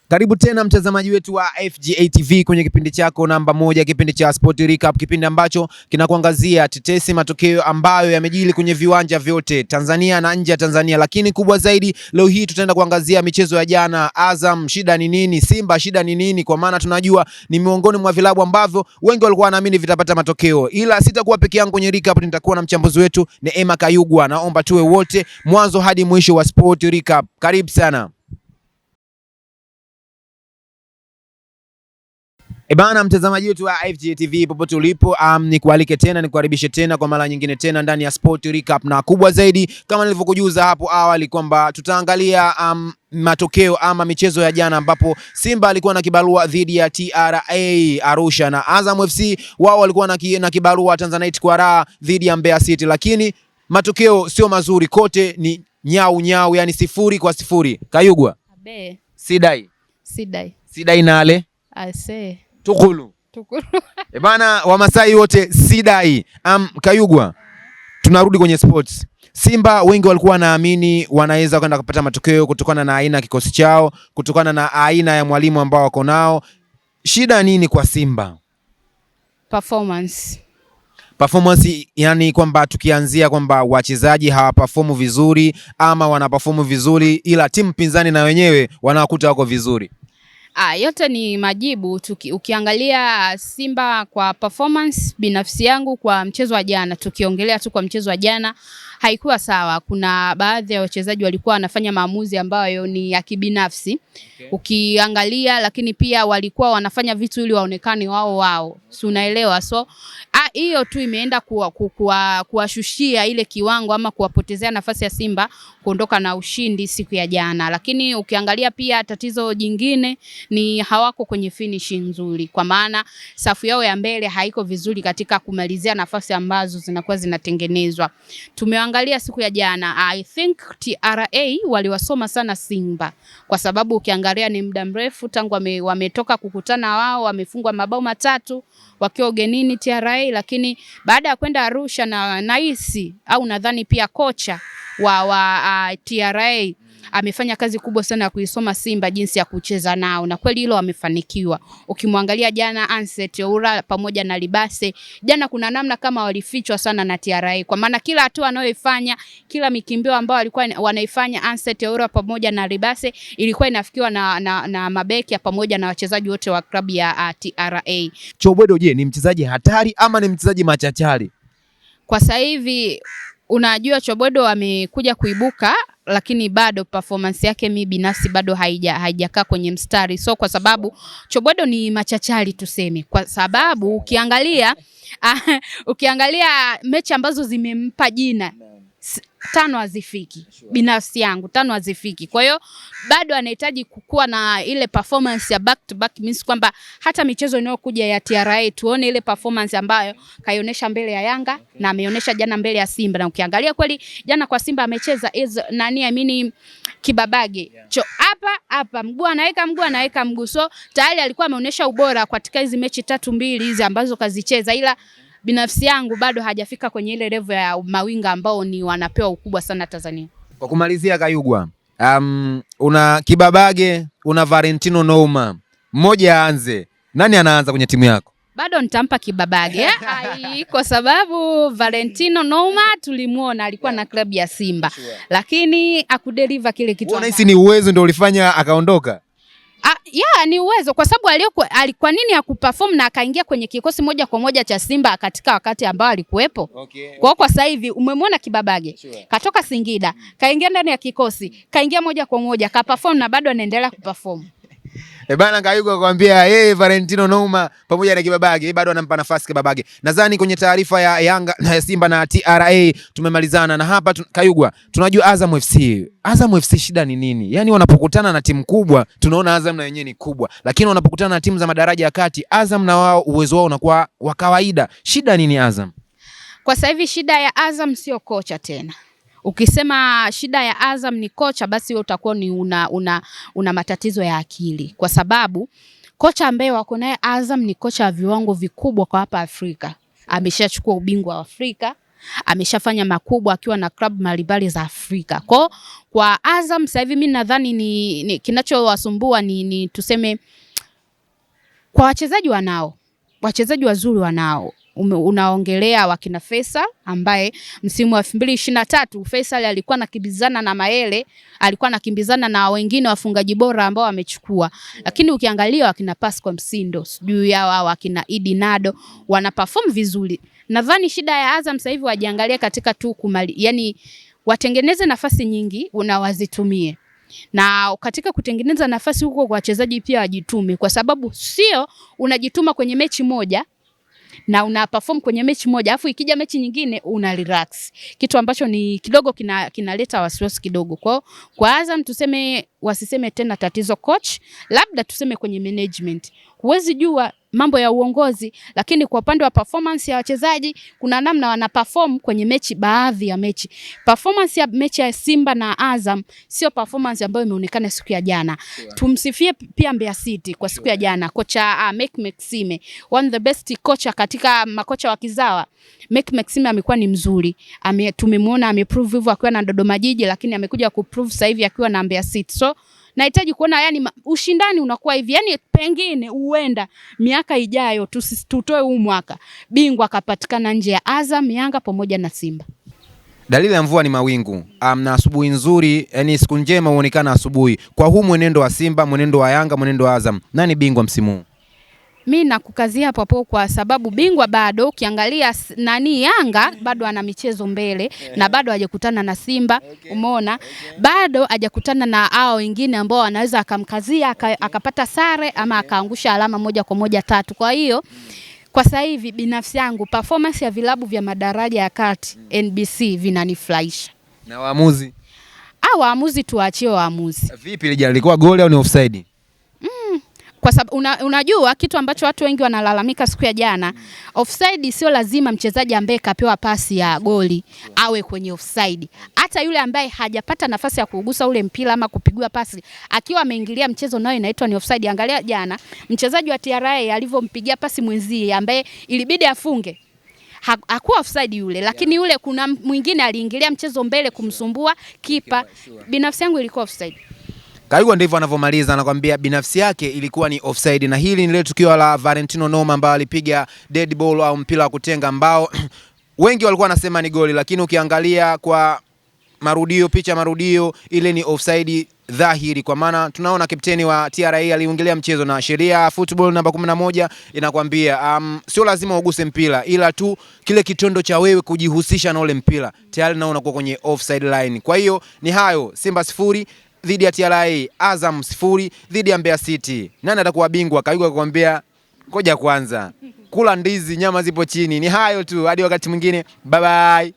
Karibu tena mtazamaji wetu wa FGA TV kwenye kipindi chako namba 1, kipindi cha Sport Recap, kipindi ambacho kinakuangazia tetesi, matokeo ambayo yamejili kwenye viwanja vyote Tanzania na nje ya Tanzania. Lakini kubwa zaidi, leo hii tutaenda kuangazia michezo ya jana. Azam shida ni nini? Simba shida ni nini? Kwa maana tunajua ni miongoni mwa vilabu ambavyo wengi walikuwa wanaamini vitapata matokeo. Ila sitakuwa peke yangu kwenye recap, nitakuwa na mchambuzi wetu Neema Kayugwa. Naomba tuwe wote mwanzo hadi mwisho wa Sport Recap. Karibu sana. Ebana mtazamaji wetu wa FGA TV popote ulipo, nikualike tena, nikukaribishe tena kwa mara nyingine tena ndani ya Sport Recap, na kubwa zaidi kama nilivyokujuza hapo awali kwamba tutaangalia matokeo ama michezo ya jana, ambapo Simba alikuwa na kibarua dhidi ya TRA Arusha na Azam FC wao walikuwa na kibarua Tanzanite Kwaraa dhidi ya Mbeya City, lakini matokeo sio mazuri, kote ni nyau, yani 0-0. Kayugwa Sidai nale Ase Tukulu. Ebana Wamasai wote Sidai. Kayugwa, tunarudi kwenye sports. Simba wengi walikuwa wanaamini wanaweza kwenda kupata matokeo kutokana na aina kikosi chao, kutokana na aina ya mwalimu ambao wako nao. Shida nini kwa Simba? Performance, yani kwamba tukianzia kwamba wachezaji hawaperformu vizuri ama wanaperformu vizuri ila timu pinzani na wenyewe wanawakuta wako vizuri. Yote ni majibu. Ukiangalia Simba kwa performance, binafsi yangu kwa mchezo wa jana, tukiongelea tu kwa mchezo wa jana haikuwa sawa. Kuna baadhi ya wachezaji walikuwa wanafanya maamuzi ambayo ni ya kibinafsi. Ukiangalia, lakini pia walikuwa wanafanya vitu ili waonekane wao. Si unaelewa? So hiyo tu imeenda kuwashushia ile kiwango ama kuwapotezea nafasi ya Simba kuondoka na ushindi siku ya jana. Lakini ukiangalia pia tatizo jingine ni hawako kwenye finishing nzuri, kwa maana safu yao ya mbele haiko vizuri katika kumalizia nafasi ambazo zinakuwa zinatengenezwa. Tumeangalia siku ya jana, I think TRA waliwasoma sana Simba, kwa sababu ukiangalia ni muda mrefu tangu wametoka kukutana, wao wamefungwa mabao 3 wakiwa ugenini TRA, lakini baada ya kwenda Arusha na naisi au nadhani pia kocha wa TRA amefanya kazi kubwa sana ya kuisoma Simba jinsi ya kucheza nao, na kweli hilo wamefanikiwa. Ukimwangalia jana Anset Oura pamoja na Libase, jana kuna namna kama walifichwa sana na TRA, kwa maana kila hatua anayoifanya, kila mikimbio ambayo walikuwa wanaifanya Anset Oura pamoja na Libase ilikuwa inafikiwa na mabeki pamoja na wachezaji wote wa klabu ya TRA. Chobwedo, je, ni mchezaji hatari ama ni mchezaji machachari? Kwa sasa hivi unajua Chobwedo amekuja kuibuka, lakini bado performance yake mimi binafsi bado haijakaa kwenye mstari. So kwa sababu Chobwedo ni machachari tuseme, kwa sababu ukiangalia mechi ambazo zimempa jina 5 hazifiki. Binafsi yangu 5 hazifiki. Kwa hiyo bado anahitaji kukua na ile performance ya back to back, means kwamba hata michezo inayokuja ya TRA tuone ile performance ambayo kaionyesha mbele ya Yanga na ameonyesha jana mbele ya Simba. Na ukiangalia kweli jana kwa Simba amecheza kibabage. Hapa mguu anaweka mguu. So tayari alikuwa ameonyesha ubora katika hizi mechi 3-2 hizi ambazo kazicheza, ila binafsi yangu bado hajafika kwenye ile level ya mawinga ambao ni wanapewa ukubwa sana Tanzania. Kwa kumalizia Kayugwa, una Kibabage, una Valentino Nouma, mmoja aanze. Nani anaanza kwenye timu yako? Bado nitampa Kibabage kwa sababu Valentino Nouma tulimuona alikuwa na klabu ya Simba, lakini akudeliver kile kitu. Unahisi ni uwezo ndio ulifanya akaondoka? Ni uwezo, kwa sababu alikuwa nini ya kuperform na akaingia kwenye kikosi moja kwa moja cha Simba katika wakati ambao alikuwepo. Kwa sasa hivi umemwona Kibabage katoka Singida kaingia ndani ya kikosi, kaingia moja kwa moja ka perform na bado anaendelea kuperform. Bana Kayugwa kwambia Valentino Nouma pamoja na Kibabage bado anampa nafasi Kibabage. Nadhani kwenye taarifa ya Yanga na Simba na TRA tumemalizana na hapa. Kayugwa, tunajua Azam FC shida ni nini? Yani wanapokutana na timu kubwa tunaona Azam na wenyewe ni kubwa, lakini wanapokutana na timu za madaraja ya kati Azam na wao uwezo wao unakuwa wa kawaida. Shida nini Azam? Kwa sasa hivi shida ya Azam sio kocha tena. Ukisema shida ya Azam ni kocha, basi wewe utakuwa ni una matatizo ya akili, kwa sababu kocha ambaye wako naye Azam ni kocha wa viwango vikubwa kwa hapa Afrika. Ameshachukua ubingwa wa Afrika, ameshafanya makubwa akiwa na klabu mbalimbali za Afrika. Kwa Azam sasa hivi mimi nadhani ni kinachowasumbua ni tuseme kwa wachezaji wachezaji wazuri wanao. Unaongelea wakina Faisal ambaye msimu wa 2023 Faisal alikuwa anakimbizana na Mayele, alikuwa anakimbizana na wengine wafungaji bora ambao wamechukua. Lakini ukiangalia wakina Pascal Msindo, sijui yao wakina Idi Nado wana perform vizuri. Nadhani shida ya Azam sasa hivi wajiangalia katika tu yani watengeneze nafasi nyingi unawazitumie. Na katika kutengeneza nafasi huko kwa wachezaji pia wajitume, kwa sababu sio unajituma kwenye mechi moja na una perform kwenye mechi moja afu ikija mechi nyingine una relax, kitu ambacho ni kidogo kinaleta wasiwasi kidogo. Kwa Azam tuseme wasiseme tena tatizo coach, labda tuseme kwenye management. Huwezi jua mambo ya uongozi, lakini kwa upande wa performance ya wachezaji kuna namna wana perform kwenye mechi, baadhi ya mechi. Performance ya mechi ya Simba na Azam sio performance ambayo imeonekana siku ya jana. Tumsifie pia Mbeya City kwa siku ya jana. Kocha Meck Maxime, one of the best kocha katika makocha wa kizawa. Meck Maxime amekuwa ni mzuri. Tumemwona ameprove hivyo akiwa na Dodoma Jiji, lakini amekuja kuprove sasa hivi akiwa na Mbeya City. So nahitaji kuona yani ushindani unakuwa hivi, yani pengine uenda miaka ijayo tutoe huu mwaka bingwa akapatikana nje ya Azam, Yanga pamoja na Simba. Dalili ya mvua ni mawingu. Na asubuhi nzuri, yani siku njema huonekana asubuhi. Kwa huu mwenendo wa Simba, mwenendo wa Yanga, mwenendo wa Azam, nani bingwa msimu huu? Mimi nakukazia hapo kwa sababu bingwa bado ukiangalia Yanga bado ana michezo mbele na bado hajakutana na Simba, umeona? Bado hajakutana na hao wengine ambao anaweza akamkazia akapata sare ama akaangusha alama moja kwa moja 3. Kwa hiyo kwa sasa hivi binafsi yangu performance ya vilabu vya madaraja ya kati NBC vinanifurahisha. Na waamuzi? Waamuzi tuachie waamuzi. Vipi lilikuwa goli au ni offside? Kwa sababu unajua kitu ambacho watu wengi wanalalamika siku ya jana, offside sio lazima mchezaji ambaye kapewa pasi ya goli awe kwenye offside. Hata yule ambaye hajapata nafasi ya kugusa ule mpira ama kupigwa pasi akiwa ameingilia mchezo nayo inaitwa ni offside. Angalia jana mchezaji wa TRA alivyompigia pasi mwenzie ambaye ilibidi afunge. Hakuwa offside yule, lakini yule kuna mwingine aliingilia mchezo mbele kumsumbua kipa. Binafsi yangu ilikuwa offside. Kayugwa ndivyo anavyomaliza, anakuambia binafsi yake ilikuwa ni offside. Na hili ni ile tukio la Valentino Noma ambao alipiga dead ball au mpira wa kutenga ambao wengi walikuwa wanasema ni goli, lakini ukiangalia kwa marudio, picha marudio, ile ni offside dhahiri, kwa maana tunaona kapteni wa TRA aliingilia mchezo na sheria football namba 11 inakwambia sio lazima uguse mpira, ila tu kile kitondo cha wewe kujihusisha na ule mpira tayari na unakuwa kwenye offside line. Kwa hiyo ni hayo, Simba 0 dhidi ya TRA, Azam 0 dhidi ya Mbeya City. Nani atakuwa bingwa? Kayugwa kukwambia ngoja kwanza, kula ndizi, nyama zipo chini. Ni hayo tu, hadi wakati mwingine, bye bye.